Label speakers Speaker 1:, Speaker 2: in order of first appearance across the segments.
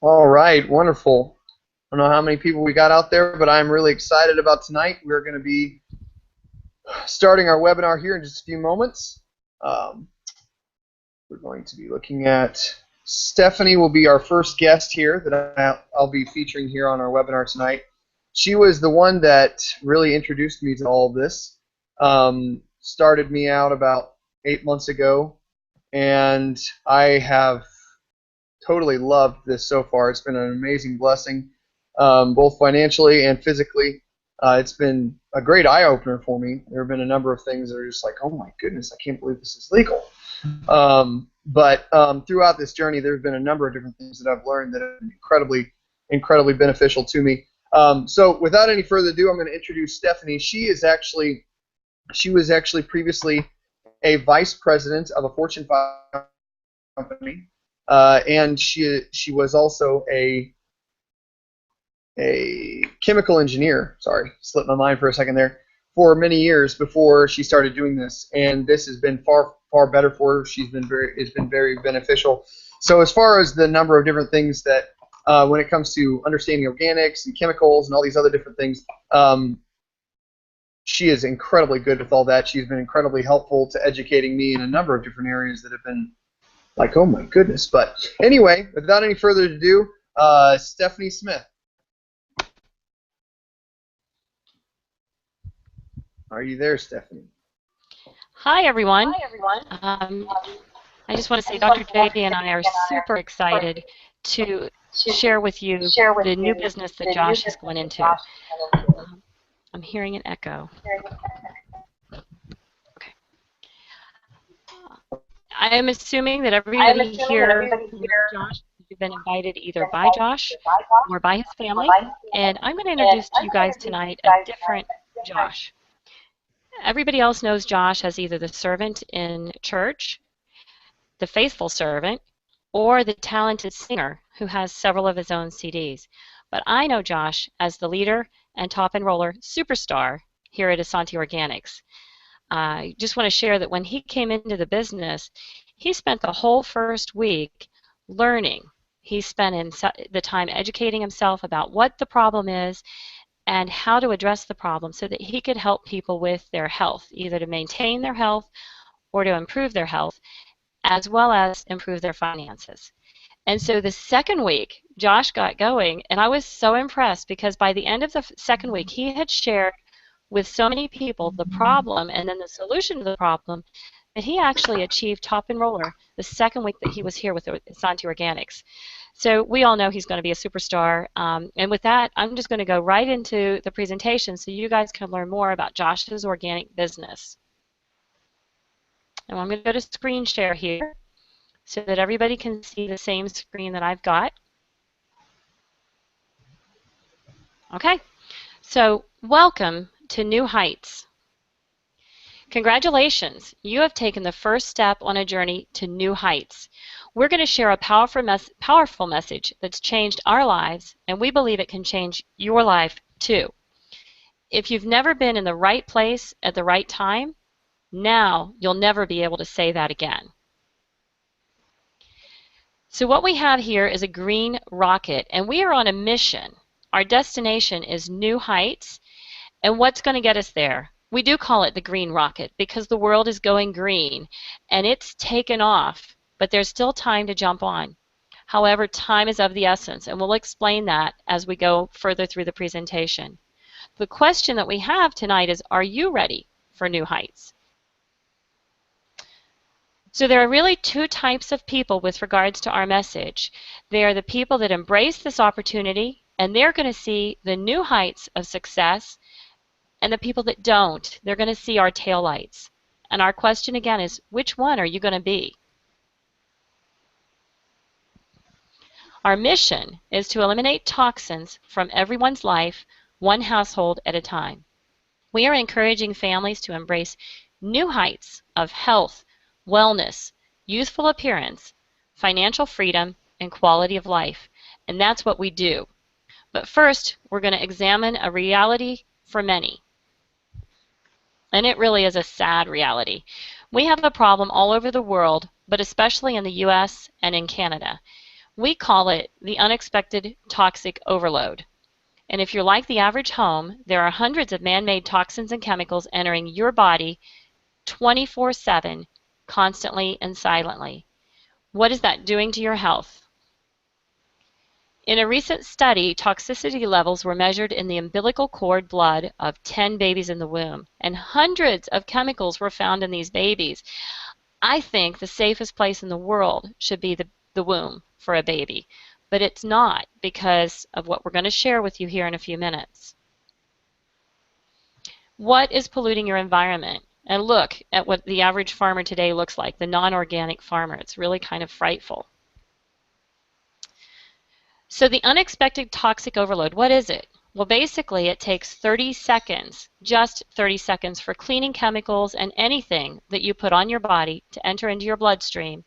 Speaker 1: All right, wonderful. I don't know how many people we got out there, but I'm really excited about tonight. We're going to be starting our webinar here in just a few moments. Um, we're going to be looking at Stephanie will be our first guest here that I'll be featuring here on our webinar tonight. She was the one that really introduced me to all of this, started me out about 8 months ago, and I have totally loved this so far. It's been an amazing blessing, both financially and physically. It's been a great eye opener for me. There have been a number of things that are just like, oh my goodness, I can't believe this is legal. But throughout this journey, there have been a number of different things that I've learned that have been incredibly beneficial to me. So without any further ado, I'm going to introduce Stephanie. She was actually previously a vice president of a Fortune 500 company, and she was also a chemical engineer. Sorry, slipped my mind for a second there. For many years before she started doing this, and this has been far better for her. It's been very beneficial. So as far as the number of different things that when it comes to understanding organics and chemicals and all these other different things, she is incredibly good with all that. She's been incredibly helpful to educating me in a number of different areas that have been like, oh my goodness. But anyway, without any further ado, Stephanie Smith. Are you there, Stephanie?
Speaker 2: Hi, everyone. I just want to say Dr. J and I are super excited to share with you the new business that Josh is going into. I'm hearing an echo. Okay. I am assuming that everybody here knows Josh. You've been invited either by Josh or by his family, and I'm going to introduce to you guys tonight a different Josh. Everybody else knows Josh as either the servant in church, the faithful servant, or the talented singer who has several of his own CDs. But I know Josh as the leader and top enroller superstar here at Asante Organics. I just want to share that when he came into the business, he spent the whole first week learning. He spent the time educating himself about what the problem is and how to address the problem so that he could help people with their health, either to maintain their health or to improve their health, as well as improve their finances. And so the second week, Josh got going, and I was so impressed because by the end of the second week, he had shared with so many people the problem and then the solution to the problem that he actually achieved top enroller the second week that he was here with Asante Organics. So we all know he's going to be a superstar. And with that, I'm just going to go right into the presentation so you guys can learn more about Josh's organic business. And I'm going to go to screen share here so that everybody can see the same screen that I've got. Okay, so welcome to New Heights. Congratulations, you have taken the first step on a journey to new heights. We're going to share a powerful message that's changed our lives, and we believe it can change your life too. If you've never been in the right place at the right time, now you'll never be able to say that again. So what we have here is a green rocket, and we are on a mission. Our destination is new heights, and what's going to get us there? We do call it the green rocket because the world is going green, and it's taken off, but there's still time to jump on. However, time is of the essence, and we'll explain that as we go further through the presentation. The question that we have tonight is, are you ready for new heights? So there are really two types of people with regards to our message. They are the people that embrace this opportunity, and they're going to see the new heights of success, and the people that don't, they're going to see our taillights. And our question again is, which one are you going to be? Our mission is to eliminate toxins from everyone's life, one household at a time. We are encouraging families to embrace new heights of health, wellness, youthful appearance, financial freedom, and quality of life. And that's what we do. But first, we're going to examine a reality for many. And it really is a sad reality. We have a problem all over the world, but especially in the US and in Canada. We call it the unexpected toxic overload. And if you're like the average home, there are hundreds of man-made toxins and chemicals entering your body 24/7, constantly and silently. What is that doing to your health? In a recent study, toxicity levels were measured in the umbilical cord blood of 10 babies in the womb, and hundreds of chemicals were found in these babies. I think the safest place in the world should be the womb for a baby, but it's not because of what we're going to share with you here in a few minutes. What is polluting your environment? And look at what the average farmer today looks like, the non-organic farmer. It's really kind of frightful. So the unexpected toxic overload, what is it? Well, basically it takes 30 seconds, just 30 seconds, for cleaning chemicals and anything that you put on your body to enter into your bloodstream,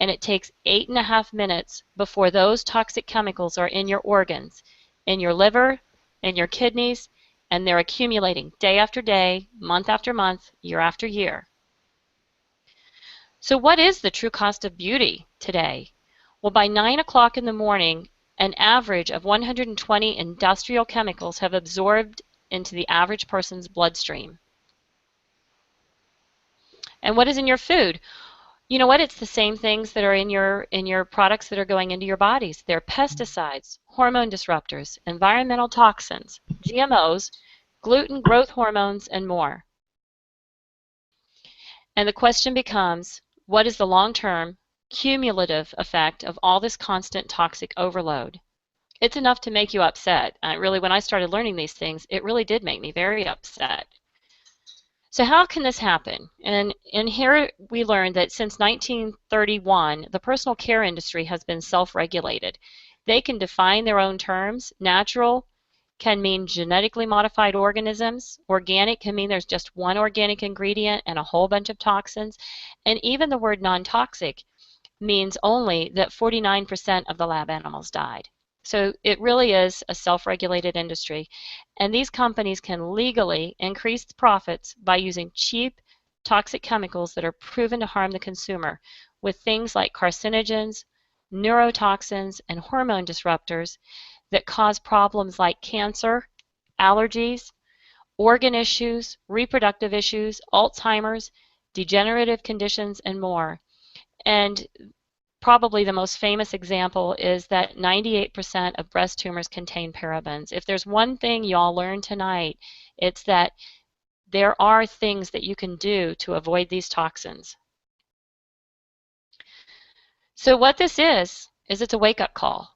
Speaker 2: and it takes 8.5 minutes before those toxic chemicals are in your organs, in your liver, in your kidneys, and they're accumulating day after day, month after month, year after year. So what is the true cost of beauty today? Well, by 9 o'clock in the morning, an average of 120 industrial chemicals have absorbed into the average person's bloodstream. And what is in your food? You know what? It's the same things that are in your products that are going into your bodies. They're pesticides, hormone disruptors, environmental toxins, GMOs, gluten, growth hormones, and more. And the question becomes, what is the long-term cumulative effect of all this constant toxic overload? It's enough to make you upset. Really, when I started learning these things, it really did make me very upset. So how can this happen? And here we learned that since 1931, the personal care industry has been self-regulated. They can define their own terms. Natural can mean genetically modified organisms. Organic can mean there's just one organic ingredient and a whole bunch of toxins. And even the word non-toxic means only that 49% of the lab animals died. So it really is a self-regulated industry. And these companies can legally increase profits by using cheap, toxic chemicals that are proven to harm the consumer with things like carcinogens, neurotoxins, and hormone disruptors that cause problems like cancer, allergies, organ issues, reproductive issues, Alzheimer's, degenerative conditions, and more. And probably the most famous example is that 98% of breast tumors contain parabens. If there's one thing you all learned tonight, it's that there are things that you can do to avoid these toxins. So what this is it's a wake-up call.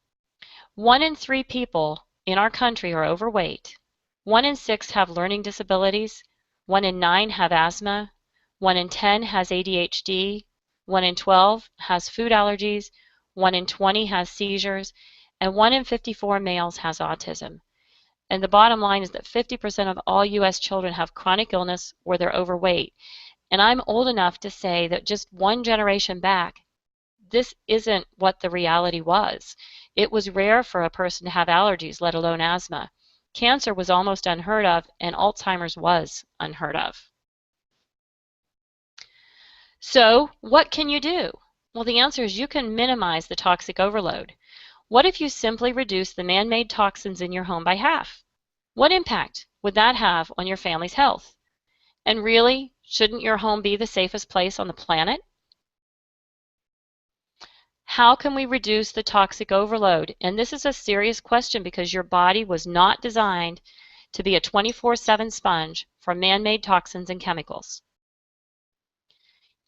Speaker 2: 1 in 3 people in our country are overweight. 1 in 6 have learning disabilities. 1 in 9 have asthma. 1 in 10 has ADHD. 1 in 12 has food allergies, 1 in 20 has seizures, and 1 in 54 males has autism. And the bottom line is that 50% of all U.S. children have chronic illness or they're overweight. And I'm old enough to say that just one generation back, this isn't what the reality was. It was rare for a person to have allergies, let alone asthma. Cancer was almost unheard of, and Alzheimer's was unheard of. So what can you do? Well, the answer is you can minimize the toxic overload. What if you simply reduce the man-made toxins in your home by half? What impact would that have on your family's health? And really, shouldn't your home be the safest place on the planet? How can we reduce the toxic overload? And this is a serious question because your body was not designed to be a 24/7 sponge for man-made toxins and chemicals.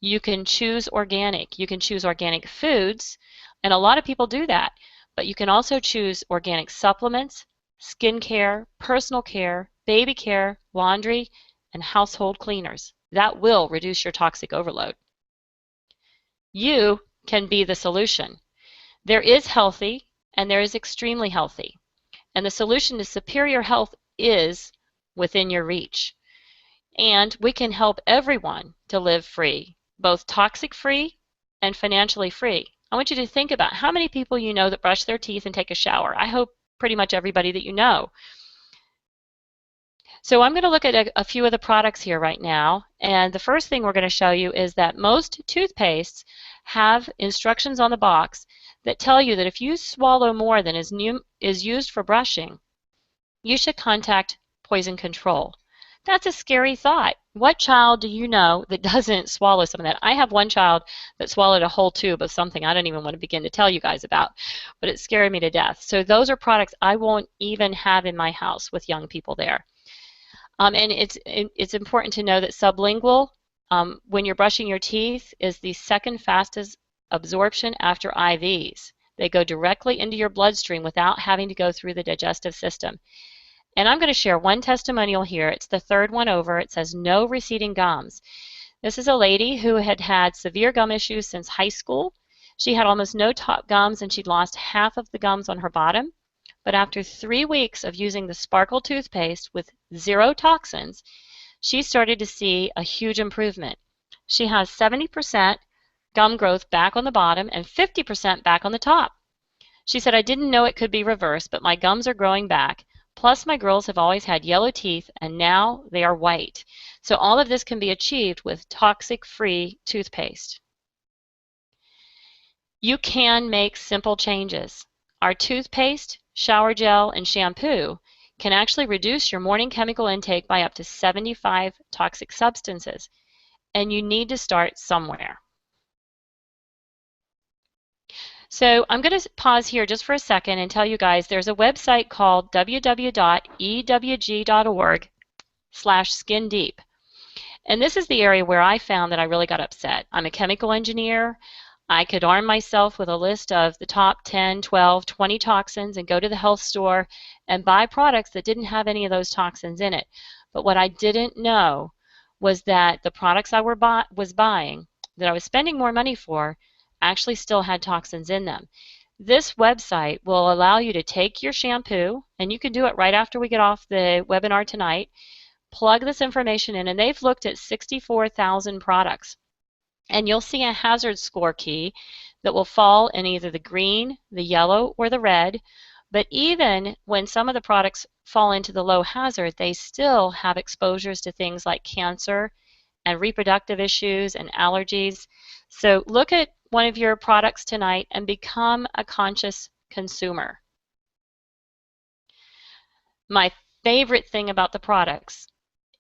Speaker 2: You can choose organic. You can choose organic foods, and a lot of people do that. But you can also choose organic supplements, skincare, personal care, baby care, laundry, and household cleaners. That will reduce your toxic overload. You can be the solution. There is healthy and there is extremely healthy. And the solution to superior health is within your reach. And we can help everyone to live free, both toxic free and financially free. I want you to think about how many people you know that brush their teeth and take a shower. I hope pretty much everybody that you know. So I'm going to look at a few of the products here right now. And the first thing we're going to show you is that most toothpastes have instructions on the box that tell you that if you swallow more than is used for brushing, you should contact poison control. That's a scary thought. What child do you know that doesn't swallow some of that? I have one child that swallowed a whole tube of something I don't even want to begin to tell you guys about, but it scared me to death. So those are products I won't even have in my house with young people there. And it's important to know that sublingual, when you're brushing your teeth, is the second fastest absorption after IVs. They go directly into your bloodstream without having to go through the digestive system. And I'm going to share one testimonial here. It's the third one over. It says no receding gums. This is a lady who had had severe gum issues since high school. She had almost no top gums and she'd lost half of the gums on her bottom. But after 3 weeks of using the Sparkle toothpaste with 0 toxins, she started to see a huge improvement. She has 70% gum growth back on the bottom and 50% back on the top. She said, I didn't know it could be reversed, but my gums are growing back. Plus, my girls have always had yellow teeth, and now they are white. So all of this can be achieved with toxic-free toothpaste. You can make simple changes. Our toothpaste, shower gel, and shampoo can actually reduce your morning chemical intake by up to 75 toxic substances. And you need to start somewhere. So I'm going to pause here just for a second and tell you guys there's a website called www.ewg.org/skindeep. And this is the area where I found that I really got upset. I'm a chemical engineer. I could arm myself with a list of the top 10, 12, 20 toxins and go to the health store and buy products that didn't have any of those toxins in it. But what I didn't know was that the products I was buying, that I was spending more money for, actually still had toxins in them. This website will allow you to take your shampoo, and you can do it right after we get off the webinar tonight, plug this information in, and they've looked at 64,000 products. And you'll see a hazard score key that will fall in either the green, the yellow, or the red. But even when some of the products fall into the low hazard, they still have exposures to things like cancer and reproductive issues and allergies. So look at one of your products tonight and become a conscious consumer. My favorite thing about the products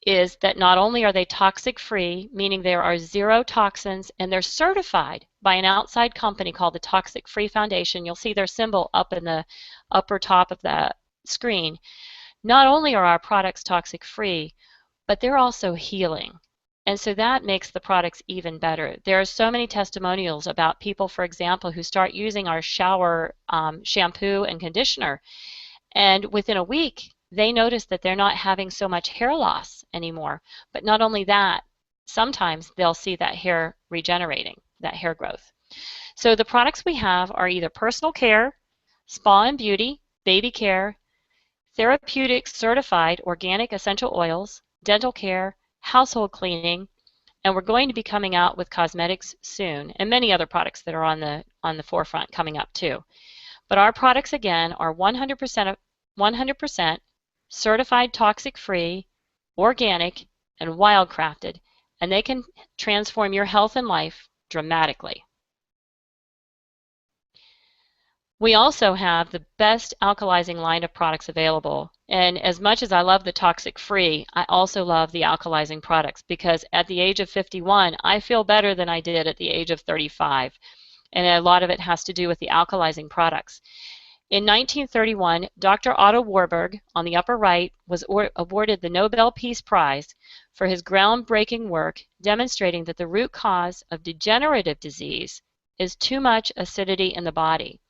Speaker 2: is that not only are they toxic free, meaning there are 0 toxins, and they're certified by an outside company called the Toxic Free Foundation. You'll see their symbol up in the upper top of the screen. Not only are our products toxic free, but they're also healing. And so that makes the products even better. There are so many testimonials about people, for example, who start using our shower shampoo and conditioner, and within a week, they notice that they're not having so much hair loss anymore. But not only that, sometimes they'll see that hair regenerating, that hair growth. So the products we have are either personal care, spa and beauty, baby care, therapeutic certified organic essential oils, dental care, household cleaning, and we're going to be coming out with cosmetics soon, and many other products that are on the forefront coming up too. But our products again are 100% certified toxic-free, organic, and wildcrafted, and they can transform your health and life dramatically. We also have the best alkalizing line of products available. And as much as I love the toxic-free, I also love the alkalizing products because at the age of 51, I feel better than I did at the age of 35. And a lot of it has to do with the alkalizing products. In 1931, Dr. Otto Warburg, on the upper right, was awarded the Nobel Peace Prize for his groundbreaking work demonstrating that the root cause of degenerative disease is too much acidity in the body.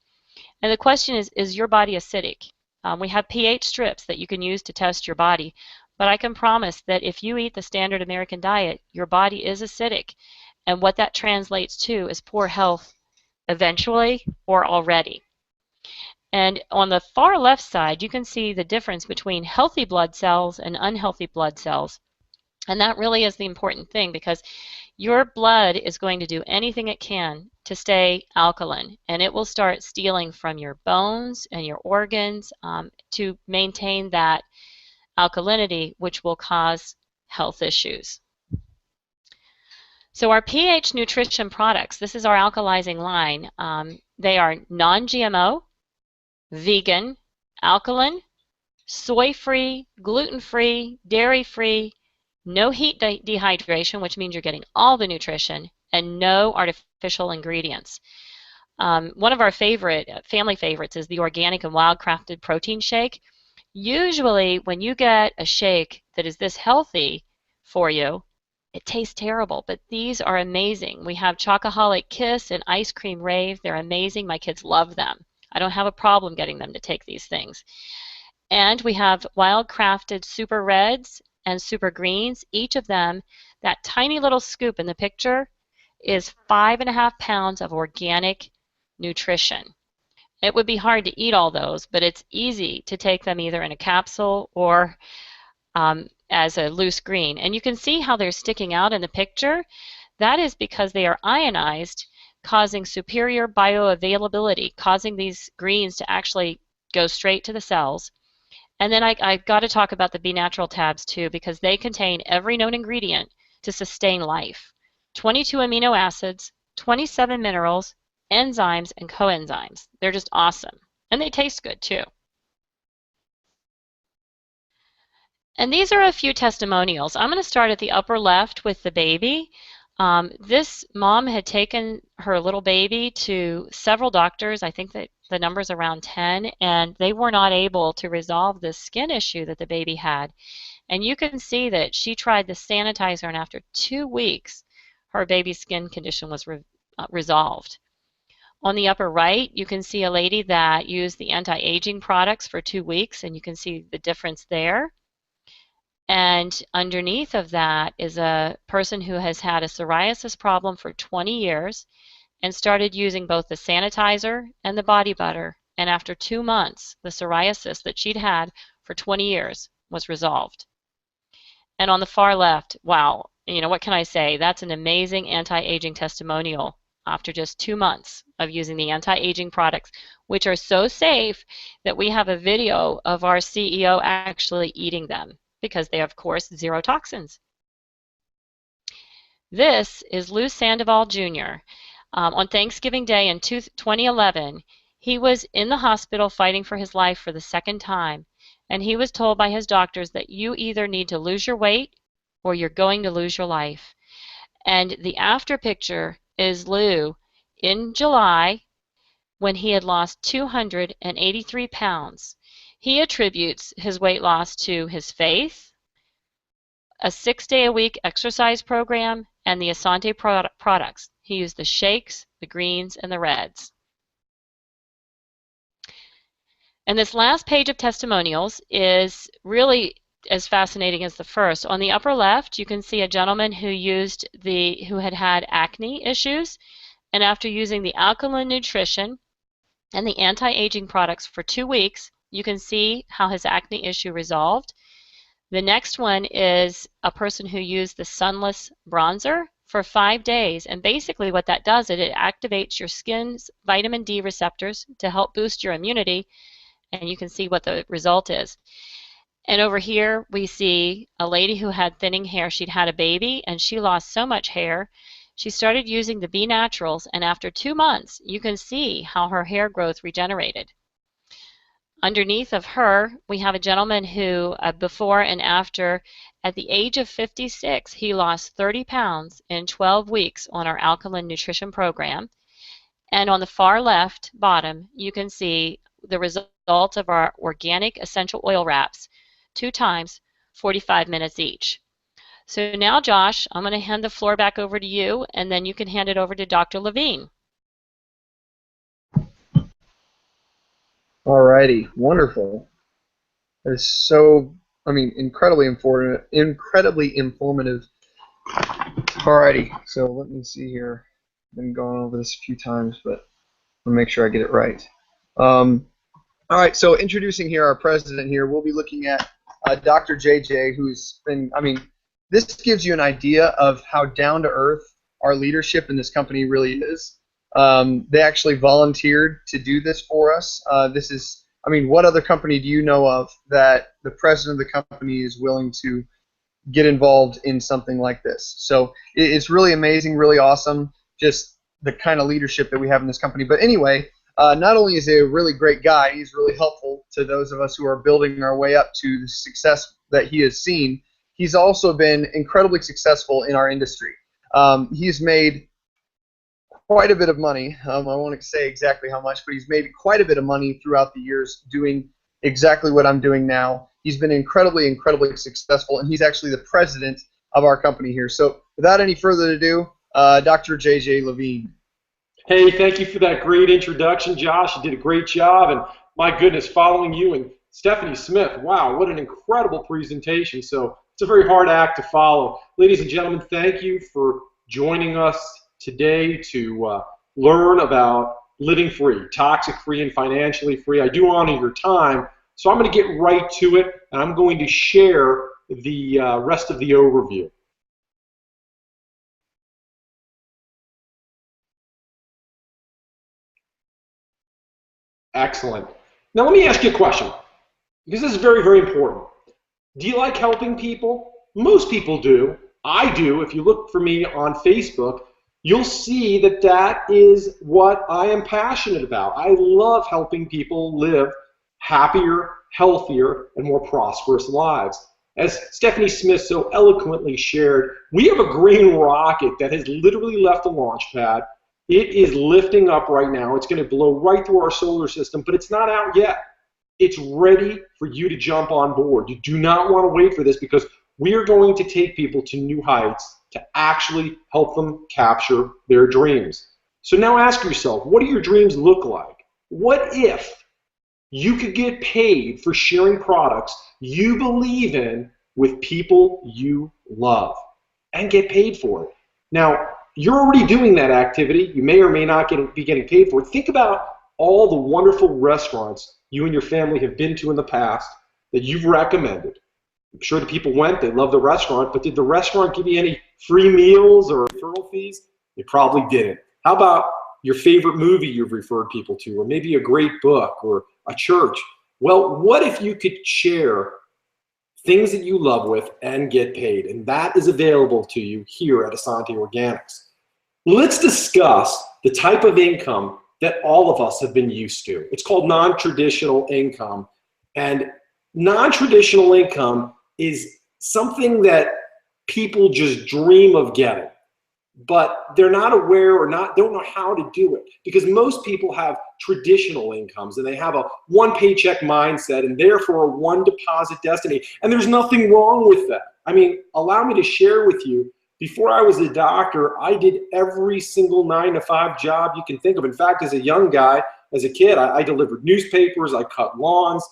Speaker 2: And the question is your body acidic? We have pH strips that you can use to test your body, but I can promise that if you eat the standard American diet, your body is acidic. And what that translates to is poor health eventually or already. And on the far left side, you can see the difference between healthy blood cells and unhealthy blood cells. And that really is the important thing because your blood is going to do anything it can to stay alkaline, and it will start stealing from your bones and your organs to maintain that alkalinity, which will cause health issues. So our pH nutrition products, this is our alkalizing line. They are non-GMO, vegan, alkaline, soy-free, gluten-free, dairy-free, no heat dehydration, which means you're getting all the nutrition, and no artificial ingredients. One of our family favorites is the organic and wild-crafted protein shake. Usually, when you get a shake that is this healthy for you, it tastes terrible, but these are amazing. We have Chocoholic Kiss and Ice Cream Rave. They're amazing. My kids love them. I don't have a problem getting them to take these things. And we have Wild Crafted Super Reds and Super Greens. Each of them, that tiny little scoop in the picture, is 5.5 pounds of organic nutrition. It would be hard to eat all those, but it's easy to take them either in a capsule or as a loose green. And you can see how they're sticking out in the picture. That is because they are ionized, causing superior bioavailability, causing these greens to actually go straight to the cells. And then I've got to talk about the B Natural tabs too, because they contain every known ingredient to sustain life. 22 amino acids, 27 minerals, enzymes, and coenzymes. They're just awesome. And they taste good too. And these are a few testimonials. I'm going to start at the upper left with the baby. This mom had taken her little baby to several doctors. I think that the number's around 10, and they were not able to resolve this skin issue that the baby had. And you can see that she tried the sanitizer, and after 2 weeks, her baby's skin condition was resolved. On the upper right, you can see a lady that used the anti-aging products for 2 weeks, and you can see the difference there. And underneath of that is a person who has had a psoriasis problem for 20 years and started using both the sanitizer and the body butter. And after 2 months, the psoriasis that she'd had for 20 years was resolved. And on the far left, wow, you know, what can I say? That's an amazing anti-aging testimonial after just 2 months of using the anti-aging products, which are so safe that we have a video of our CEO actually eating them, because they are, of course, zero toxins. This is Lou Sandoval Jr. On Thanksgiving Day in 2011, he was in the hospital fighting for his life for the second time, and he was told by his doctors that you either need to lose your weight or you're going to lose your life. And the after picture is Lou in July when he had lost 283 pounds. He attributes his weight loss to his faith, a 6-day-a-week exercise program, and the Asante products. He used the shakes, the greens, and the reds. And this last page of testimonials is really as fascinating as the first. On the upper left, you can see a gentleman who had had acne issues, and after using the alkaline nutrition and the anti-aging products for 2 weeks, you can see how his acne issue resolved. The next one is a person who used the sunless bronzer for 5 days, and basically what that does is it activates your skin's vitamin D receptors to help boost your immunity, and you can see what the result is. And over here we see a lady who had thinning hair. She'd had a baby and she lost so much hair. She started using the B Naturals, and after 2 months you can see how her hair growth regenerated. Underneath of her, we have a gentleman who, before and after, at the age of 56, he lost 30 pounds in 12 weeks on our alkaline nutrition program. And on the far left bottom, you can see the results of our organic essential oil wraps, 2 times, 45 minutes each. So now, Josh, I'm going to hand the floor back over to you, and then you can hand it over to Dr. Levine.
Speaker 1: Alrighty, wonderful. That is so, incredibly informative. Alrighty, so let me see here. I've been going over this a few times, but I'll make sure I get it right. Alright, so introducing here our president here, we'll be looking at Dr. JJ, who's been, this gives you an idea of how down to earth our leadership in this company really is. They actually volunteered to do this for us. This is, what other company do you know of that the president of the company is willing to get involved in something like this? So it's really amazing, really awesome. Just the kind of leadership that we have in this company. But anyway, not only is he a really great guy, he's really helpful to those of us who are building our way up to the success that he has seen. He's also been incredibly successful in our industry. He's made quite a bit of money. I won't say exactly how much, but he's made quite a bit of money throughout the years doing exactly what I'm doing now. He's been incredibly successful, and he's actually the president of our company here. So without any further ado, Dr. J.J. Levine.
Speaker 3: Hey, thank you for that great introduction, Josh. You did a great job, and my goodness, following you and Stephanie Smith, wow, what an incredible presentation. So it's a very hard act to follow. Ladies and gentlemen, thank you for joining us today to learn about living free, toxic-free and financially free. I do honor your time, so I'm going to get right to it, and I'm going to share the rest of the overview. Excellent. Now let me ask you a question, because this is very important. Do you like helping people? Most people do. I do. If you look for me on Facebook, you'll see that that is what I am passionate about. I love helping people live happier, healthier, and more prosperous lives. As Stephanie Smith so eloquently shared, we have a green rocket that has literally left the launch pad. It is lifting up right now. It's going to blow right through our solar system, but it's not out yet. It's ready for you to jump on board. You do not want to wait for this, because we are going to take people to new heights to actually help them capture their dreams. So now ask yourself, what do your dreams look like? What if you could get paid for sharing products you believe in with people you love and get paid for it? Now, you're already doing that activity. You may or may not be getting paid for it. Think about all the wonderful restaurants you and your family have been to in the past that you've recommended. I'm sure the people went, they loved the restaurant, but did the restaurant give you any free meals or referral fees? They probably didn't. How about your favorite movie you've referred people to, or maybe a great book or a church? Well, what if you could share things that you love with and get paid? And that is available to you here at Asante Organics. Let's discuss the type of income that all of us have been used to. It's called non-traditional income. And non-traditional income is something that people just dream of getting, but they're not aware or don't know how to do it, because most people have traditional incomes and they have a one paycheck mindset and therefore a one deposit destiny. And there's nothing wrong with that. I mean, allow me to share with you, before I was a doctor, I did every single 9-to-5 job you can think of. In fact, as a young guy, as a kid, I delivered newspapers, I cut lawns,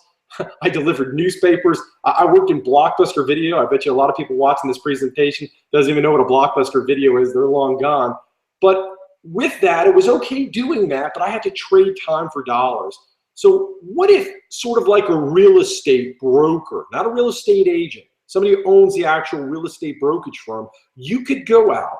Speaker 3: I delivered newspapers. I worked in Blockbuster Video. I bet you a lot of people watching this presentation doesn't even know what a Blockbuster Video is. They're long gone. But with that, it was okay doing that, but I had to trade time for dollars. So what if, sort of like a real estate broker, not a real estate agent, somebody who owns the actual real estate brokerage firm, you could go out,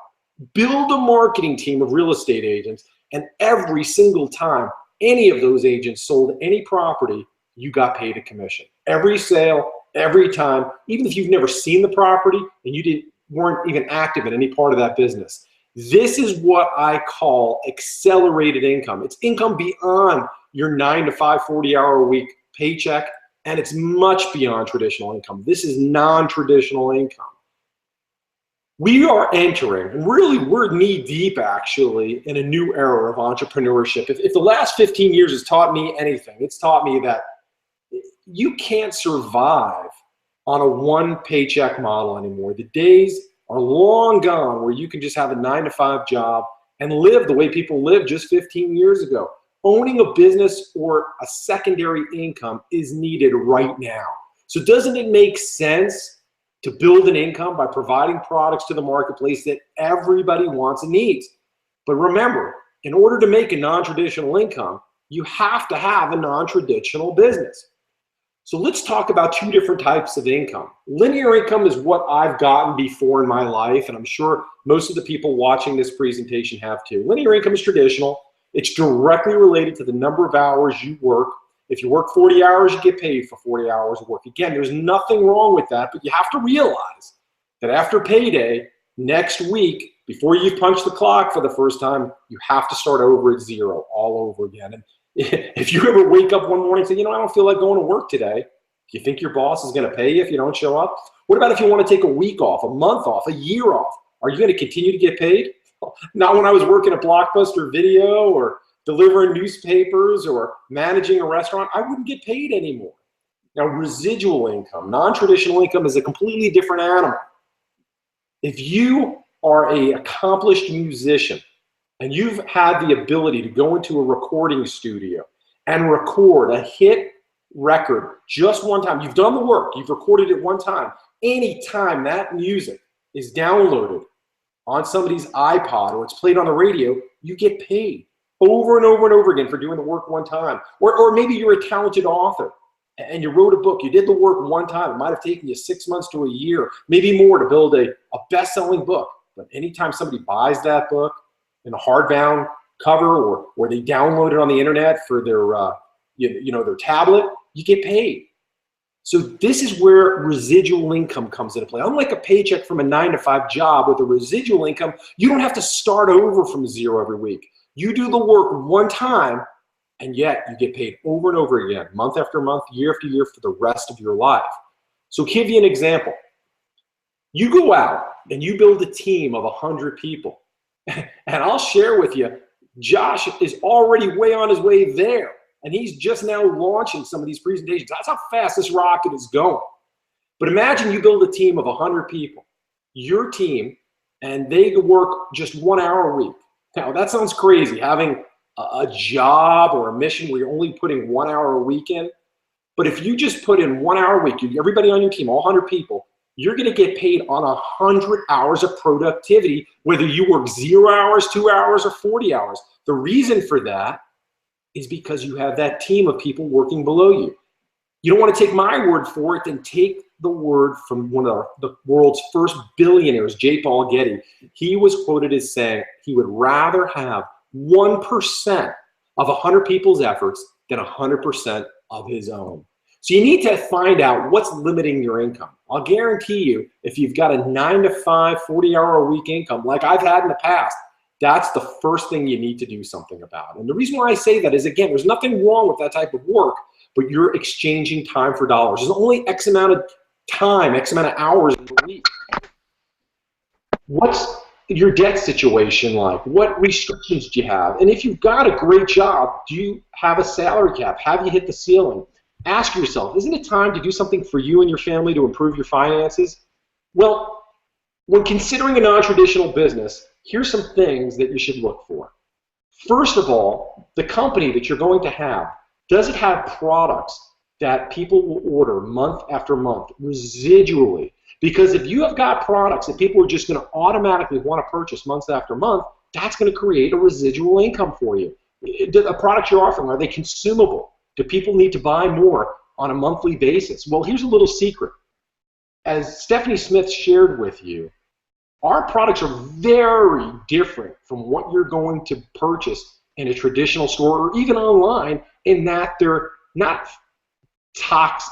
Speaker 3: build a marketing team of real estate agents, and every single time any of those agents sold any property, you got paid a commission. Every sale, every time, even if you've never seen the property and you weren't even active in any part of that business. This is what I call accelerated income. It's income beyond your 9-to-5, 40-hour-a-week paycheck, and it's much beyond traditional income. This is non-traditional income. We are entering, and really we're knee-deep actually, in a new era of entrepreneurship. If the last 15 years has taught me anything, it's taught me that you can't survive on a one paycheck model anymore. The days are long gone where you can just have a 9-to-5 job and live the way people lived just 15 years ago. Owning a business or a secondary income is needed right now. So doesn't it make sense to build an income by providing products to the marketplace that everybody wants and needs? But remember, in order to make a non-traditional income, you have to have a non-traditional business. So let's talk about two different types of income. Linear income is what I've gotten before in my life, and I'm sure most of the people watching this presentation have too. Linear income is traditional. It's directly related to the number of hours you work. If you work 40 hours, you get paid for 40 hours of work. Again, there's nothing wrong with that, but you have to realize that after payday, next week, Before you've punched the clock for the first time, you have to start over at zero, all over again. And if you ever wake up one morning and say, you know, I don't feel like going to work today, do you think your boss is going to pay you if you don't show up? What about if you want to take a week off, a month off, a year off? Are you going to continue to get paid? Not when I was working at Blockbuster Video or delivering newspapers or managing a restaurant. I wouldn't get paid anymore. Now, residual income, non-traditional income, is a completely different animal. If you are an accomplished musician and you've had the ability to go into a recording studio and record a hit record just one time, you've done the work, you've recorded it one time, anytime that music is downloaded on somebody's iPod or it's played on the radio, you get paid over and over and over again for doing the work one time. Or maybe you're a talented author and you wrote a book, you did the work one time. It might have taken you 6 months to a year, maybe more, to build a best-selling book. But anytime somebody buys that book in a hardbound cover or they download it on the internet for their, their tablet, you get paid. So this is where residual income comes into play. Unlike a paycheck from a 9-to-5 job, with a residual income, you don't have to start over from zero every week. You do the work one time, and yet you get paid over and over again, month after month, year after year, for the rest of your life. So give you an example. You go out and you build a team of 100 people. And I'll share with you, Josh is already way on his way there. And he's just now launching some of these presentations. That's how fast this rocket is going. But imagine you build a team of 100 people, your team, and they work just 1 hour a week. Now, that sounds crazy, having a job or a mission where you're only putting 1 hour a week in. But if you just put in 1 hour a week, everybody on your team, all 100 people, you're going to get paid on 100 hours of productivity, whether you work 0 hours, 2 hours, or 40 hours. The reason for that is because you have that team of people working below you. You don't want to take my word for it, then take the word from one of the world's first billionaires, J. Paul Getty. He was quoted as saying he would rather have 1% of 100 people's efforts than 100% of his own. So you need to find out what's limiting your income. I'll guarantee you, if you've got a 9-to-5, 40-hour-a-week income like I've had in the past, that's the first thing you need to do something about. And the reason why I say that is, again, there's nothing wrong with that type of work, but you're exchanging time for dollars. There's only X amount of time, X amount of hours a week. What's your debt situation like? What restrictions do you have? And if you've got a great job, do you have a salary cap? Have you hit the ceiling? Ask yourself, isn't it time to do something for you and your family to improve your finances? Well, when considering a non-traditional business, here's some things that you should look for. First of all, the company that you're going to have, does it have products that people will order month after month residually? Because if you have got products that people are just going to automatically want to purchase month after month, that's going to create a residual income for you. The products you're offering, are they consumable? Do people need to buy more on a monthly basis? Well, here's a little secret. As Stephanie Smith shared with you, our products are very different from what you're going to purchase in a traditional store or even online, in that they're not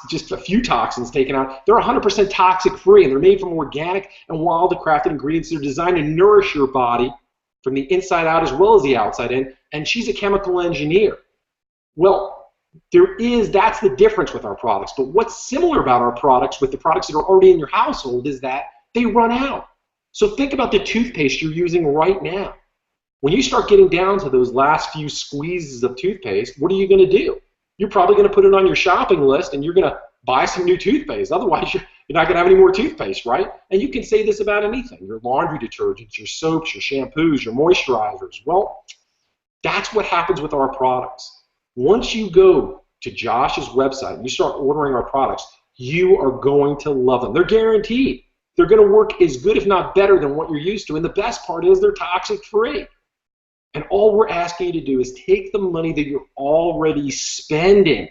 Speaker 3: just a few toxins taken out. They're 100% toxic free, and they're made from organic and wildcrafted ingredients. They're designed to nourish your body from the inside out as well as the outside in, and she's a chemical engineer. Well, that's the difference with our products. But what's similar about our products with the products that are already in your household is that they run out. So think about the toothpaste you're using right now. When you start getting down to those last few squeezes of toothpaste, what are you going to do? You're probably going to put it on your shopping list and you're going to buy some new toothpaste. Otherwise, you're not going to have any more toothpaste, right? And you can say this about anything: your laundry detergents, your soaps, your shampoos, your moisturizers. Well, that's what happens with our products. Once you go to Josh's website and you start ordering our products, you are going to love them. They're guaranteed. They're going to work as good, if not better, than what you're used to. And the best part is they're toxic free. And all we're asking you to do is take the money that you're already spending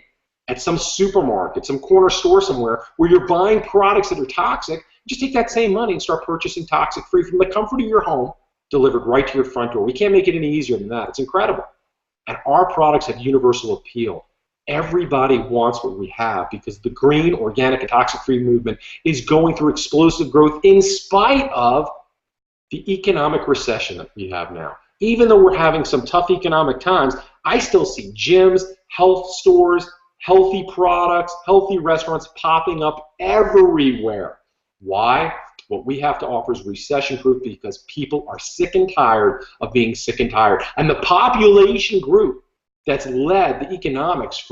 Speaker 3: at some supermarket, some corner store somewhere, where you're buying products that are toxic, just take that same money and start purchasing toxic free from the comfort of your home, delivered right to your front door. We can't make it any easier than that. It's incredible. And our products have universal appeal. Everybody wants what we have because the green, organic, and toxic-free movement is going through explosive growth in spite of the economic recession that we have now. Even though we're having some tough economic times, I still see gyms, health stores, healthy products, healthy restaurants popping up everywhere. Why? What we have to offer is recession-proof because people are sick and tired of being sick and tired. And the population group that's led the economics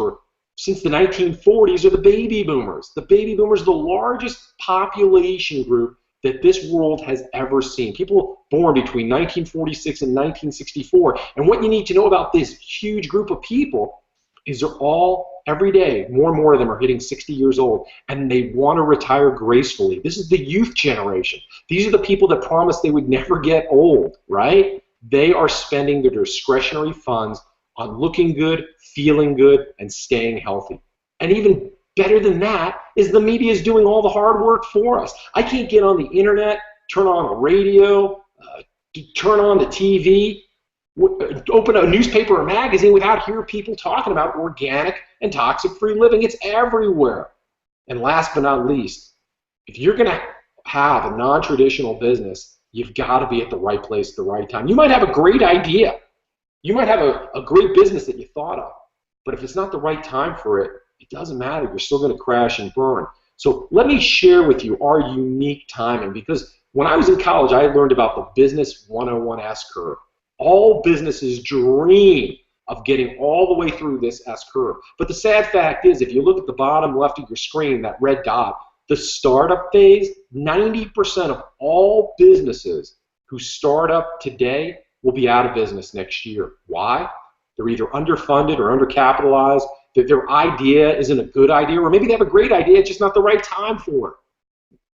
Speaker 3: since the 1940s are the baby boomers. The baby boomers are the largest population group that this world has ever seen. People born between 1946 and 1964. And what you need to know about this huge group of people is they're all, every day, more and more of them are hitting 60 years old, and they want to retire gracefully. This is the youth generation. These are the people that promised they would never get old, right? They are spending their discretionary funds on looking good, feeling good, and staying healthy. And even better than that is the media is doing all the hard work for us. I can't get on the internet, turn on a radio, turn on the TV, open a newspaper or magazine without hearing people talking about organic and toxic-free living. It's everywhere. And last but not least, if you're going to have a non-traditional business, you've got to be at the right place at the right time. You might have a great idea. You might have a great business that you thought of. But if it's not the right time for it, it doesn't matter. You're still going to crash and burn. So let me share with you our unique timing, because when I was in college, I learned about the Business 101 S-curve. All businesses dream of getting all the way through this S-curve. But the sad fact is, if you look at the bottom left of your screen, that red dot, the startup phase, 90% of all businesses who start up today will be out of business next year. Why? They're either underfunded or undercapitalized, that their idea isn't a good idea, or maybe they have a great idea, it's just not the right time for it.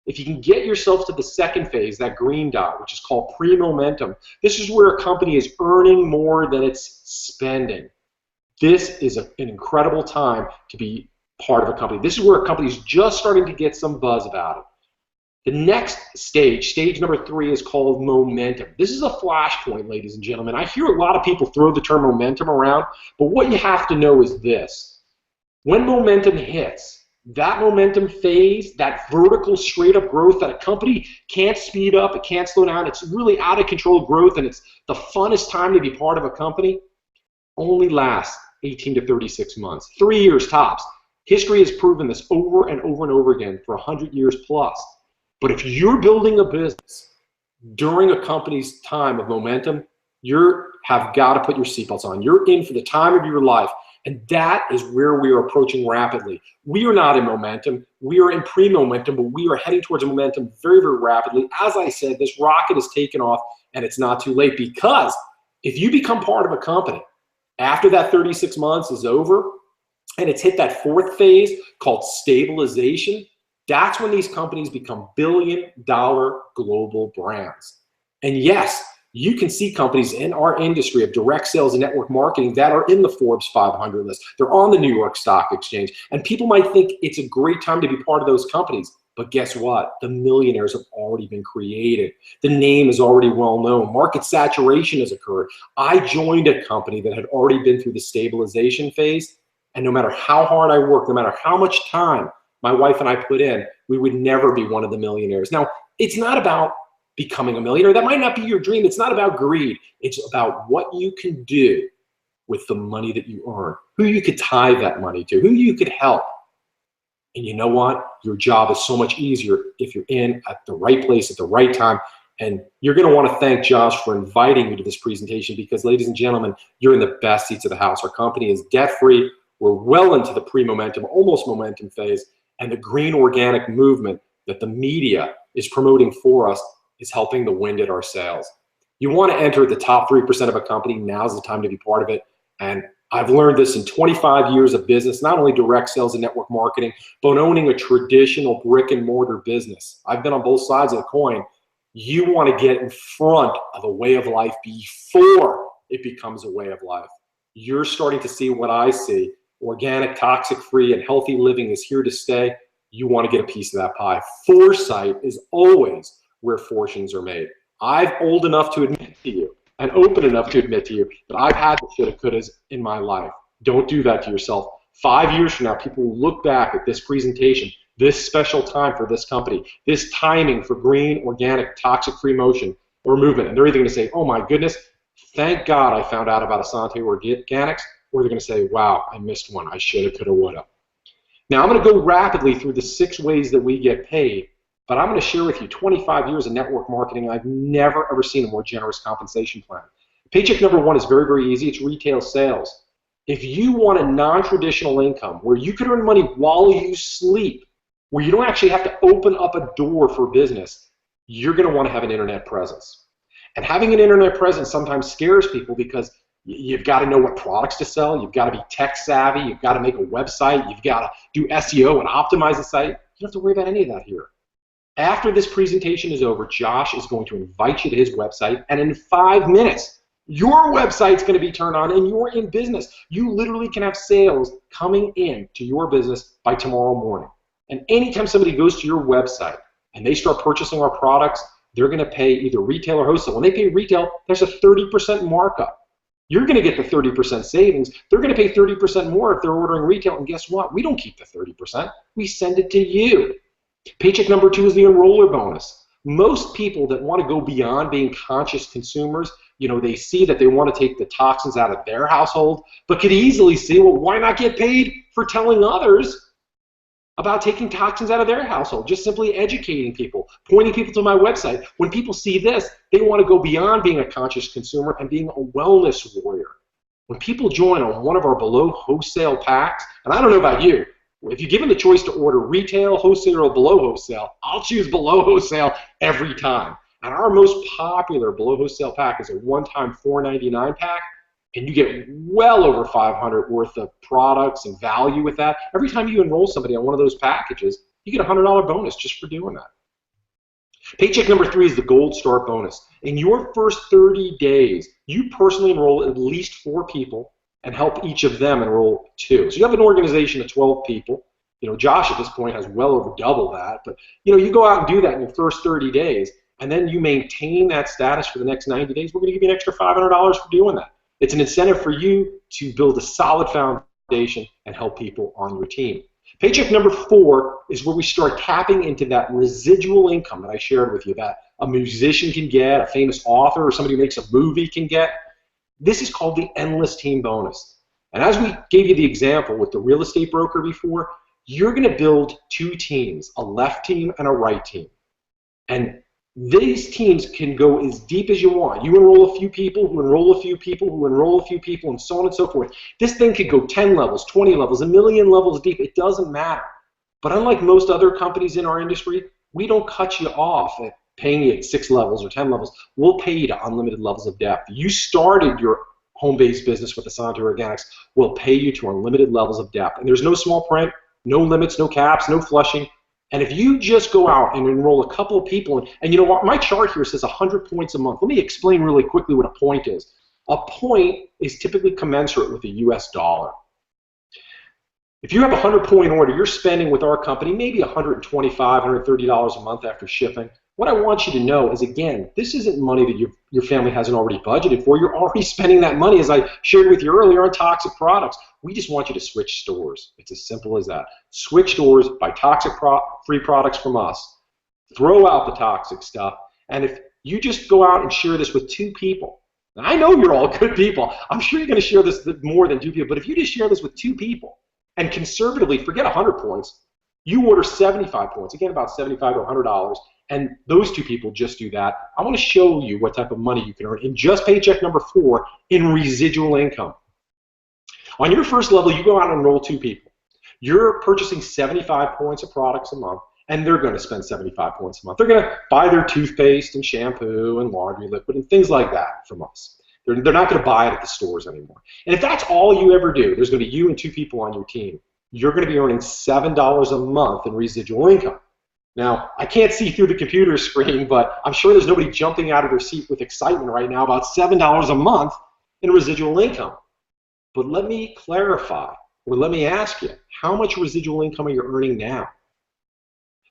Speaker 3: If you can get yourself to the second phase, that green dot, which is called pre-momentum, this is where a company is earning more than it's spending. This is an incredible time to be part of a company. This is where a company is just starting to get some buzz about it. The next stage, stage number 3, is called momentum. This is a flashpoint, ladies and gentlemen. I hear a lot of people throw the term momentum around, but what you have to know is this. When momentum hits, that momentum phase, that vertical straight-up growth that a company can't speed up, it can't slow down, it's really out-of-control growth, and it's the funnest time to be part of a company, only lasts 18 to 36 months, 3 years tops. History has proven this over and over and over again for 100 years plus. But if you're building a business during a company's time of momentum, you have got to put your seatbelts on. You're in for the time of your life, and that is where we are approaching rapidly. We are not in momentum. We are in pre-momentum, but we are heading towards momentum very, very rapidly. As I said, this rocket is taking off, and it's not too late, because if you become part of a company after that 36 months is over and it's hit that 4th phase called stabilization, that's when these companies become billion-dollar global brands. And yes, you can see companies in our industry of direct sales and network marketing that are in the Forbes 500 list. They're on the New York Stock Exchange. And people might think it's a great time to be part of those companies. But guess what? The millionaires have already been created. The name is already well known. Market saturation has occurred. I joined a company that had already been through the stabilization phase. And no matter how hard I worked, no matter how much time my wife and I put in, we would never be one of the millionaires. Now, it's not about becoming a millionaire. That might not be your dream. It's not about greed. It's about what you can do with the money that you earn, who you could tie that money to, who you could help. And you know what? Your job is so much easier if you're in at the right place at the right time. And you're going to want to thank Josh for inviting me to this presentation, because, ladies and gentlemen, you're in the best seats of the house. Our company is debt-free. We're well into the pre-momentum, almost momentum phase. And the green organic movement that the media is promoting for us is helping the wind at our sails. You want to enter the top 3% of a company, now's the time to be part of it. And I've learned this in 25 years of business, not only direct sales and network marketing, but owning a traditional brick and mortar business. I've been on both sides of the coin. You want to get in front of a way of life before it becomes a way of life. You're starting to see what I see. Organic, toxic-free, and healthy living is here to stay. You want to get a piece of that pie. Foresight is always where fortunes are made. I'm old enough to admit to you, and open enough to admit to you, that I've had the shoulda, couldas in my life. Don't do that to yourself. 5 years from now, people will look back at this presentation, this special time for this company, this timing for green, organic, toxic-free motion, or movement, and they're either going to say, oh my goodness, thank God I found out about Asante Organics, or they're going to say, wow, I missed one. I shoulda, coulda, woulda. Now, I'm going to go rapidly through the 6 ways that we get paid, but I'm going to share with you 25 years of network marketing. I've never, ever seen a more generous compensation plan. Paycheck number 1 is very, very easy. It's retail sales. If you want a non-traditional income where you can earn money while you sleep, where you don't actually have to open up a door for business, you're going to want to have an internet presence. And having an internet presence sometimes scares people because you've got to know what products to sell, you've got to be tech savvy, you've got to make a website, you've got to do SEO and optimize the site. You don't have to worry about any of that here. After this presentation is over, Josh is going to invite you to his website, and in 5 minutes, your website's going to be turned on and you're in business. You literally can have sales coming in to your business by tomorrow morning. And anytime somebody goes to your website and they start purchasing our products, they're going to pay either retail or wholesale. When they pay retail, there's a 30% markup. You're going to get the 30% savings. They're going to pay 30% more if they're ordering retail. And guess what? We don't keep the 30%. We send it to you. Paycheck number 2 is the enroller bonus. Most people that want to go beyond being conscious consumers, they see that they want to take the toxins out of their household, but could easily see, well, why not get paid for telling others about taking toxins out of their household? Just simply educating people, pointing people to my website. When people see this, they want to go beyond being a conscious consumer and being a wellness warrior. When people join on one of our below wholesale packs, and I don't know about you, if you're given the choice to order retail, wholesale, or below wholesale, I'll choose below wholesale every time. And our most popular below wholesale pack is a one-time $4.99 pack, and you get well over $500 worth of products and value with that. Every time you enroll somebody on one of those packages, you get a $100 bonus just for doing that. Paycheck number 3 is the Gold Start bonus. In your first 30 days, you personally enroll at least 4 people and help each of them enroll 2. So you have an organization of 12 people. Josh at this point has well over double that, but you go out and do that in your first 30 days, and then you maintain that status for the next 90 days. We're going to give you an extra $500 for doing that. It's an incentive for you to build a solid foundation and help people on your team. Paycheck number 4 is where we start tapping into that residual income that I shared with you, that a musician can get, a famous author, or somebody who makes a movie can get. This is called the Endless Team Bonus. And as we gave you the example with the real estate broker before, you're going to build 2 teams, a left team and a right team. And these teams can go as deep as you want. You enroll a few people, who enroll a few people, who enroll a few people, and so on and so forth. This thing could go 10 levels, 20 levels, 1,000,000 levels deep. It doesn't matter. But unlike most other companies in our industry, we don't cut you off at paying you at 6 levels or 10 levels. We'll pay you to unlimited levels of depth. You started your home-based business with Asante Organics. We'll pay you to unlimited levels of depth. And there's no small print, no limits, no caps, no flushing. And if you just go out and enroll a couple of people, and you know what, my chart here says 100 points a month. Let me explain really quickly what a point is. A point is typically commensurate with the US dollar. If you have a 100-point order, you're spending with our company maybe $125, $130 a month after shipping. What I want you to know is, again, this isn't money that your family hasn't already budgeted for. You're already spending that money, as I shared with you earlier, on toxic products. We just want you to switch stores. It's as simple as that. Switch stores, buy toxic-free products from us, throw out the toxic stuff, and if you just go out and share this with 2 people, and I know you're all good people. I'm sure you're going to share this with more than 2 people, but if you just share this with 2 people, and conservatively, forget 100 points, you order 75 points, again, about $75 to $100, and those 2 people just do that. I want to show you what type of money you can earn in just paycheck number 4 in residual income. On your first level, you go out and enroll 2 people. You're purchasing 75 points of products a month, and they're going to spend 75 points a month. They're going to buy their toothpaste and shampoo and laundry liquid and things like that from us. They're not going to buy it at the stores anymore. And if that's all you ever do, there's going to be you and 2 people on your team. You're going to be earning $7 a month in residual income. Now, I can't see through the computer screen, but I'm sure there's nobody jumping out of their seat with excitement right now about $7 a month in residual income. But let me clarify, or let me ask you, how much residual income are you earning now?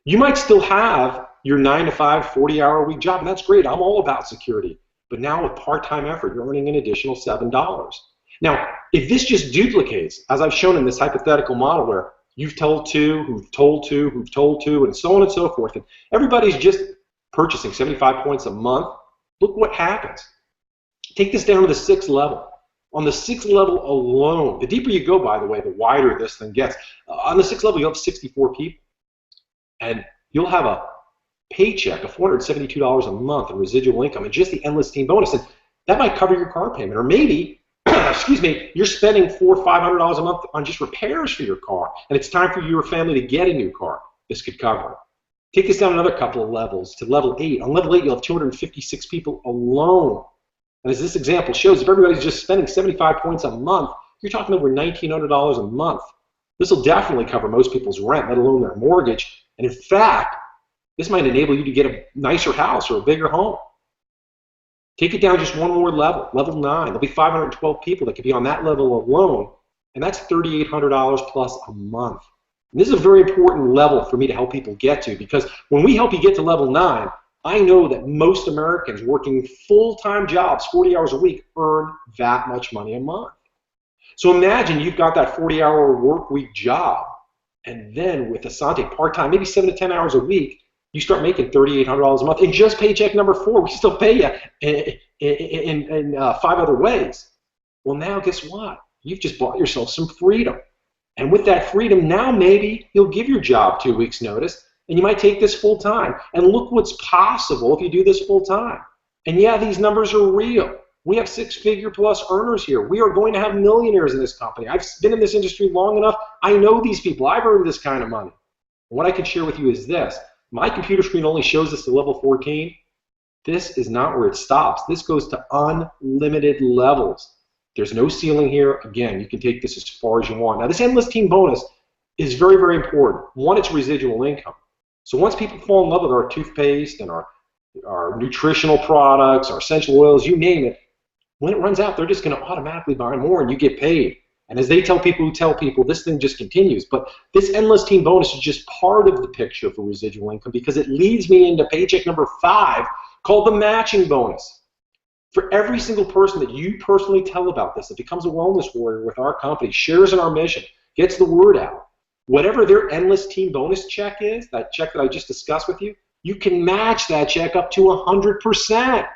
Speaker 3: You might still have your 9 to 5, 40-hour-a-week job, and that's great. I'm all about security. But now with part-time effort, you're earning an additional $7. Now, if this just duplicates, as I've shown in this hypothetical model where you've told 2, who've told 2, who've told 2, and so on and so forth, and everybody's just purchasing 75 points a month, look what happens. Take this down to the 6th level. On the 6th level alone, the deeper you go, by the way, the wider this thing gets. On the 6th level, you'll have 64 people. And you'll have a paycheck of $472 a month in residual income and just the endless team bonus. And that might cover your car payment. Or maybe, excuse me, you're spending $400 or $500 a month on just repairs for your car, and it's time for your family to get a new car. This could cover it. Take this down another couple of levels to level 8. On level 8, you'll have 256 people alone. And as this example shows, if everybody's just spending 75 points a month, you're talking over $1,900 a month. This will definitely cover most people's rent, let alone their mortgage. And in fact, this might enable you to get a nicer house or a bigger home. Take it down just one more level, level 9. There'll be 512 people that could be on that level alone, and that's $3,800 plus a month. And this is a very important level for me to help people get to, because when we help you get to level 9, I know that most Americans working full-time jobs, 40 hours a week, earn that much money a month. So imagine you've got that 40-hour work week job, and then with Asante part-time, maybe 7 to 10 hours a week, you start making $3,800 a month. And just paycheck number 4, we still pay you in 5 other ways. Well, now guess what? You've just bought yourself some freedom. And with that freedom, now maybe you'll give your job 2 weeks' notice, and you might take this full-time. And look what's possible if you do this full-time. And yeah, these numbers are real. We have 6-figure plus earners here. We are going to have millionaires in this company. I've been in this industry long enough. I know these people. I've earned this kind of money. And what I can share with you is this. My computer screen only shows us to level 14. This is not where it stops. This goes to unlimited levels. There's no ceiling here. Again, you can take this as far as you want. Now, this endless team bonus is very, very important. One, it's residual income. So once people fall in love with our toothpaste and our nutritional products, our essential oils, you name it, when it runs out, they're just going to automatically buy more, and you get paid. And as they tell people who tell people, this thing just continues. But this endless team bonus is just part of the picture for residual income, because it leads me into paycheck number 5, called the matching bonus. For every single person that you personally tell about this, that becomes a wellness warrior with our company, shares in our mission, gets the word out, whatever their endless team bonus check is, that check that I just discussed with you, you can match that check up to 100%.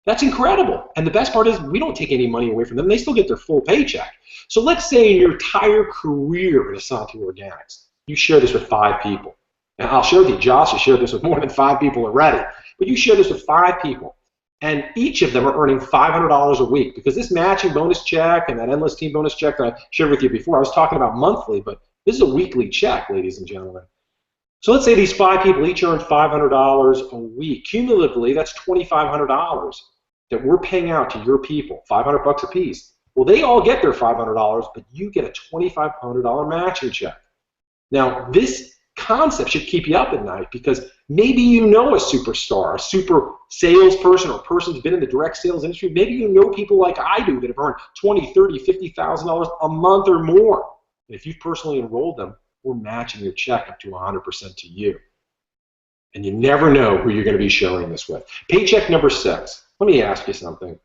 Speaker 3: That's incredible. And the best part is we don't take any money away from them. They still get their full paycheck. So let's say in your entire career at Asante Organics, you share this with 5 people. And I'll share with you, Josh has shared this with more than 5 people already. But you share this with 5 people. And each of them are earning $500 a week, because this matching bonus check and that endless team bonus check that I shared with you before, I was talking about monthly, but this is a weekly check, ladies and gentlemen. So let's say these 5 people each earn $500 a week. Cumulatively, that's $2,500 that we're paying out to your people, $500 a piece. Well, they all get their $500, but you get a $2,500 matching check. Now, this concept should keep you up at night, because maybe you know a superstar, a super salesperson, or a person who's been in the direct sales industry. Maybe you know people like I do that have earned $20,000, $30,000, $50,000 a month or more. And if you've personally enrolled them, we're matching your check up to 100% to you. And you never know who you're going to be sharing this with. Paycheck number 6. Let me ask you something.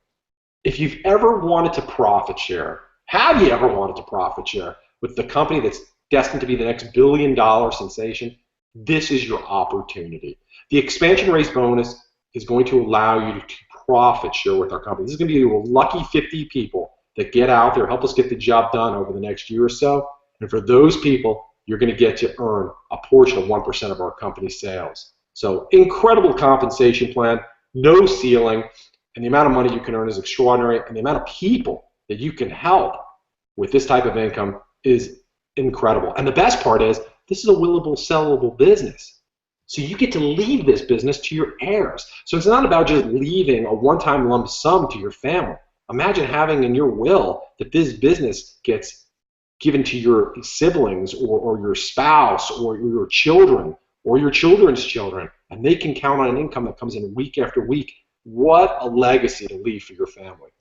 Speaker 3: If you've ever wanted to profit share, have you ever wanted to profit share with the company that's destined to be the next billion-dollar sensation? This is your opportunity. The expansion raise bonus is going to allow you to profit share with our company. This is going to be your lucky 50 people that get out there, help us get the job done over the next year or so. And for those people, you're going to get to earn a portion of 1% of our company's sales. So incredible compensation plan, no ceiling, and the amount of money you can earn is extraordinary, and the amount of people that you can help with this type of income is incredible. And the best part is, this is a willable, sellable business. So you get to leave this business to your heirs. So it's not about just leaving a one-time lump sum to your family. Imagine having in your will that this business gets given to your siblings or your spouse or your children or your children's children, and they can count on an income that comes in week after week. What a legacy to leave for your family.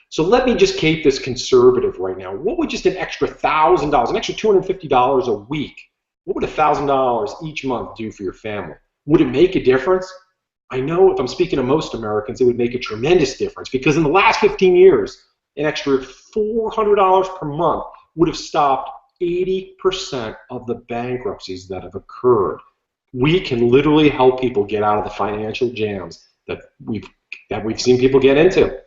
Speaker 3: So let me just keep this conservative right now. What would just an extra $1,000, an extra $250 a week, what would $1,000 each month do for your family? Would it make a difference? I know if I'm speaking to most Americans, it would make a tremendous difference, because in the last 15 years, an extra $400 per month would have stopped 80% of the bankruptcies that have occurred. We can literally help people get out of the financial jams that we've seen people get into.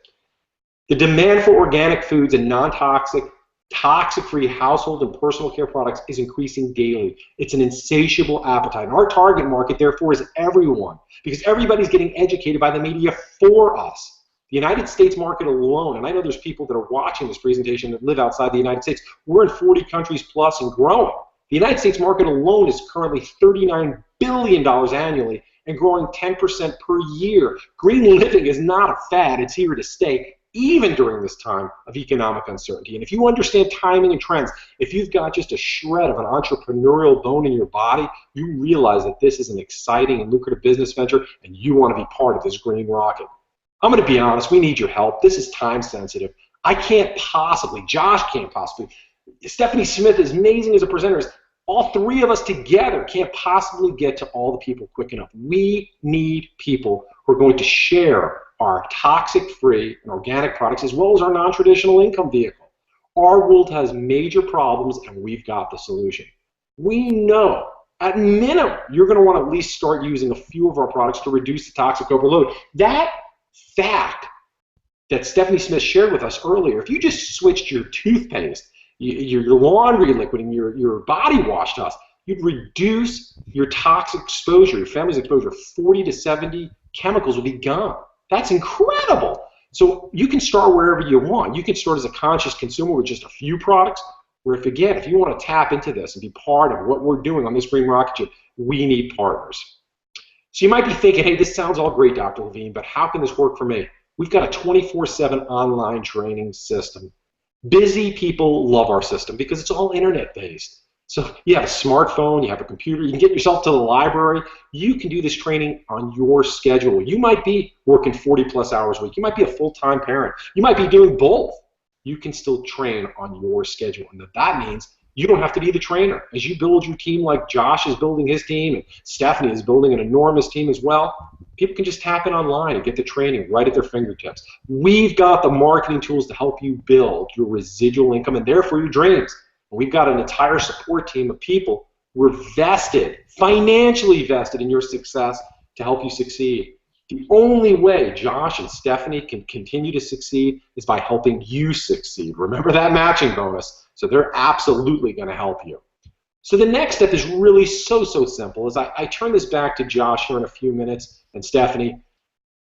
Speaker 3: The demand for organic foods and non-toxic, toxic-free household and personal care products is increasing daily. It's an insatiable appetite. And our target market, therefore, is everyone, because everybody's getting educated by the media for us. The United States market alone, and I know there's people that are watching this presentation that live outside the United States, we're in 40 countries plus and growing. The United States market alone is currently $39 billion annually and growing 10% per year. Green living is not a fad, it's here to stay, even during this time of economic uncertainty. And if you understand timing and trends, if you've got just a shred of an entrepreneurial bone in your body, you realize that this is an exciting and lucrative business venture and you want to be part of this green rocket. I'm going to be honest, we need your help. This is time sensitive. I can't possibly, Josh can't possibly, Stephanie Smith, as amazing as a presenter is, all three of us together can't possibly get to all the people quick enough. We need people who are going to share our toxic-free and organic products as well as our non-traditional income vehicle. Our world has major problems and we've got the solution. We know at minimum you're going to want to at least start using a few of our products to reduce the toxic overload. That fact that Stephanie Smith shared with us earlier, if you just switched your toothpaste, your laundry liquid, and your body wash to us, you'd reduce your toxic exposure, your family's exposure, 40 to 70 chemicals would be gone. That's incredible. So you can start wherever you want. You can start as a conscious consumer with just a few products, or if you want to tap into this and be part of what we're doing on this Green Rocket Ship, we need partners. So you might be thinking, hey, this sounds all great, Dr. Levine, but how can this work for me? We've got a 24/7 online training system. Busy people love our system because it's all internet-based. So you have a smartphone, you have a computer, you can get yourself to the library. You can do this training on your schedule. You might be working 40+ hours a week. You might be a full-time parent. You might be doing both. You can still train on your schedule. And that means you don't have to be the trainer. As you build your team like Josh is building his team and Stephanie is building an enormous team as well, people can just tap in online and get the training right at their fingertips. We've got the marketing tools to help you build your residual income and therefore your dreams. We've got an entire support team of people who are vested, financially vested in your success to help you succeed. The only way Josh and Stephanie can continue to succeed is by helping you succeed. Remember that matching bonus. So they're absolutely going to help you. So the next step is really so simple. As I turn this back to Josh here in a few minutes and Stephanie,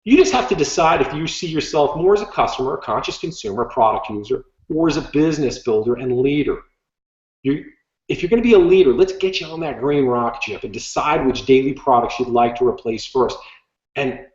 Speaker 3: you just have to decide if you see yourself more as a customer, a conscious consumer, a product user, or as a business builder and leader. If you're going to be a leader, let's get you on that green rocket ship and decide which daily products you'd like to replace first. And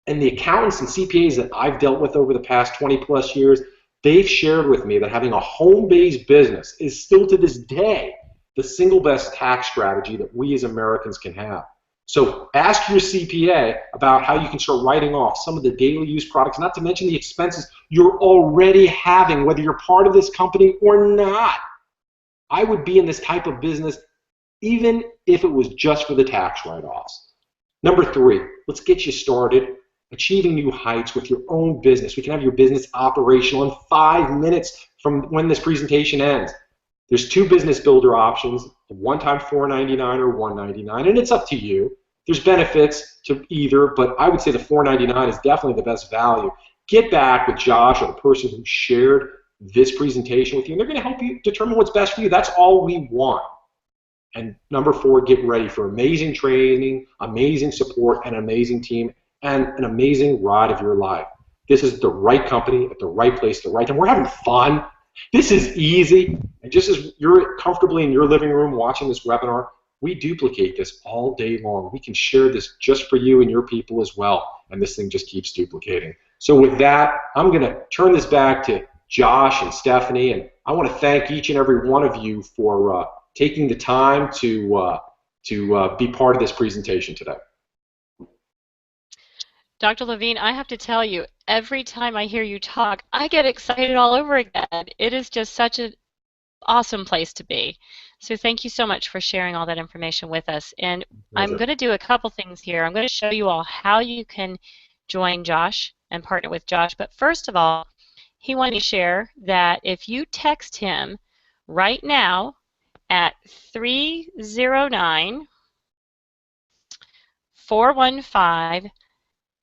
Speaker 3: the accountants and CPAs that I've dealt with over the past 20+ years, they've shared with me that having a home-based business is still to this day the single best tax strategy that we as Americans can have. So ask your CPA about how you can start writing off some of the daily use products, not to mention the expenses you're already having, whether you're part of this company or not. I would be in this type of business even if it was just for the tax write-offs. Number 3, let's get you started achieving new heights with your own business. We can have your business operational in 5 minutes from when this presentation ends. There's 2 business builder options, a one-time $4.99 or $1.99, and it's up to you. There's benefits to either, but I would say the $4.99 is definitely the best value. Get back with Josh or the person who shared this presentation with you, and they're going to help you determine what's best for you. That's all we want. And number 4, get ready for amazing training, amazing support, an amazing team, and an amazing ride of your life. This is the right company at the right place at the right time. We're having fun. This is easy. And just as you're comfortably in your living room watching this webinar, we duplicate this all day long. We can share this just for you and your people as well. And this thing just keeps duplicating. So with that, I'm going to turn this back to Josh and Stephanie, and I want to thank each and every one of you for taking the time to be part of this presentation today.
Speaker 2: Dr. Levine, I have to tell you, every time I hear you talk, I get excited all over again. It is just such an awesome place to be. So thank you so much for sharing all that information with us. And I'm going to do a couple things here. I'm going to show you all how you can join Josh and partner with Josh. But first of all, he wanted to share that if you text him right now at 309-415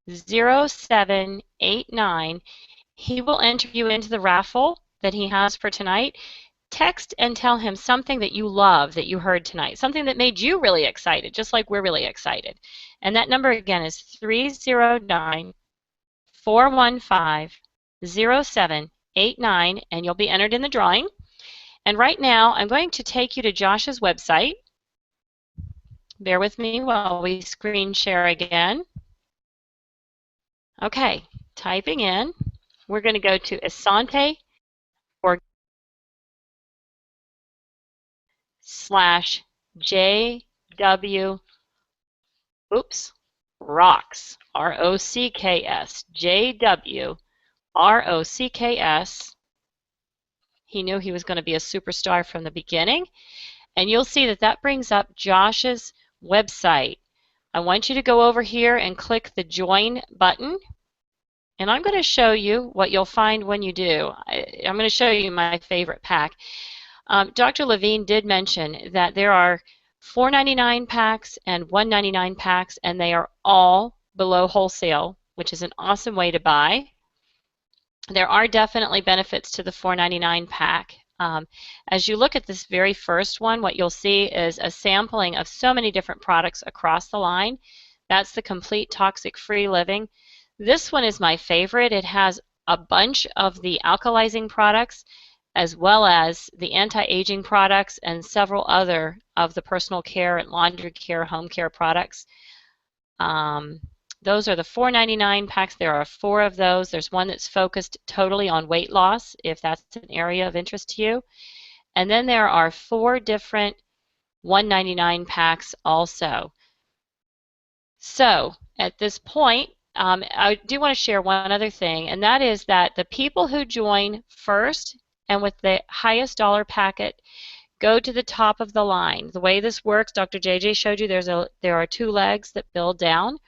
Speaker 2: 0789. He will enter you into the raffle that he has for tonight. Text and tell him something that you love that you heard tonight, something that made you really excited, just like we're really excited. And that number again is 309-415-0789, and you'll be entered in the drawing. And right now, I'm going to take you to Josh's website. Bear with me while we screen share again. Okay, typing in. We're going to go to Asante or /JW, Rocks, R-O-C-K-S, JW, R-O-C-K-S. He knew he was going to be a superstar from the beginning. And you'll see that that brings up Josh's website. I want you to go over here and click the join button. And I'm going to show you what you'll find when you do. I'm going to show you my favorite pack. Dr. Levine did mention that there are $4.99 packs and $1.99 packs, and they are all below wholesale, which is an awesome way to buy. There are definitely benefits to the $4.99 pack. As you look at this very first one, what you'll see is a sampling of so many different products across the line. That's the Complete Toxic Free Living. This one is my favorite. It has a bunch of the alkalizing products as well as the anti-aging products and several other of the personal care and laundry care, home care products. Those are the $4.99 packs. There are 4 of those. There's one that's focused totally on weight loss, if that's an area of interest to you. And then there are 4 different $1.99 packs also. So at this point, I do want to share one other thing, and that is that the people who join first and with the highest dollar packet go to the top of the line. The way this works, Dr. JJ showed you there are 2 legs that build down.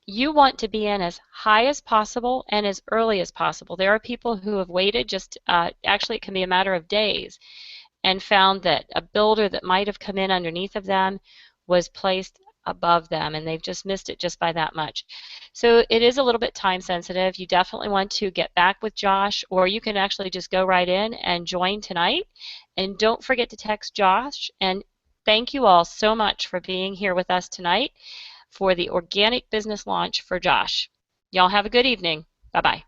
Speaker 2: You want to be in as high as possible and as early as possible. There are people who have waited just, actually it can be a matter of days, and found that a builder that might have come in underneath of them was placed above them, and they've just missed it just by that much. So it is a little bit time sensitive. You definitely want to get back with Josh, or you can actually just go right in and join tonight. And don't forget to text Josh. And thank you all so much for being here with us tonight for the Organic Business Launch for Josh. Y'all have a good evening. Bye-bye.